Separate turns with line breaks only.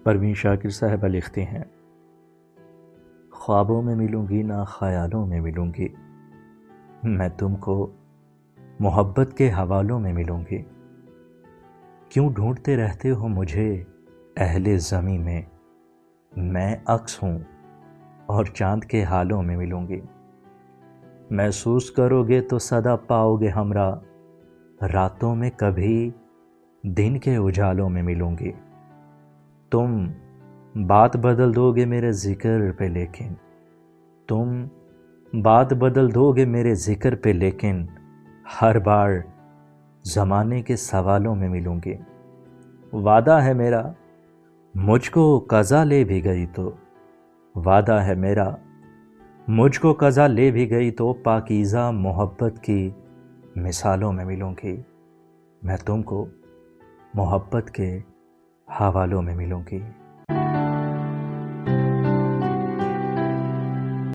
پروین شاکر صاحبہ لکھتے ہیں، خوابوں میں ملوں گی نہ خیالوں میں ملوں گی، میں تم کو محبت کے حوالوں میں ملوں گی۔ کیوں ڈھونڈتے رہتے ہو مجھے اہل زمیں میں عکس ہوں اور چاند کے حالوں میں ملوں گی۔ محسوس کرو گے تو صدا پاؤ گے ہمراہ، راتوں میں کبھی دن کے اجالوں میں ملوں گی۔ تم بات بدل دو گے میرے ذکر پہ لیکن ہر بار زمانے کے سوالوں میں ملوں گی۔ وعدہ ہے میرا مجھ کو قضا لے بھی گئی تو پاکیزہ محبت کی مثالوں میں ملوں گی۔ میں تم کو محبت کے حوالوں میں ملوں گی۔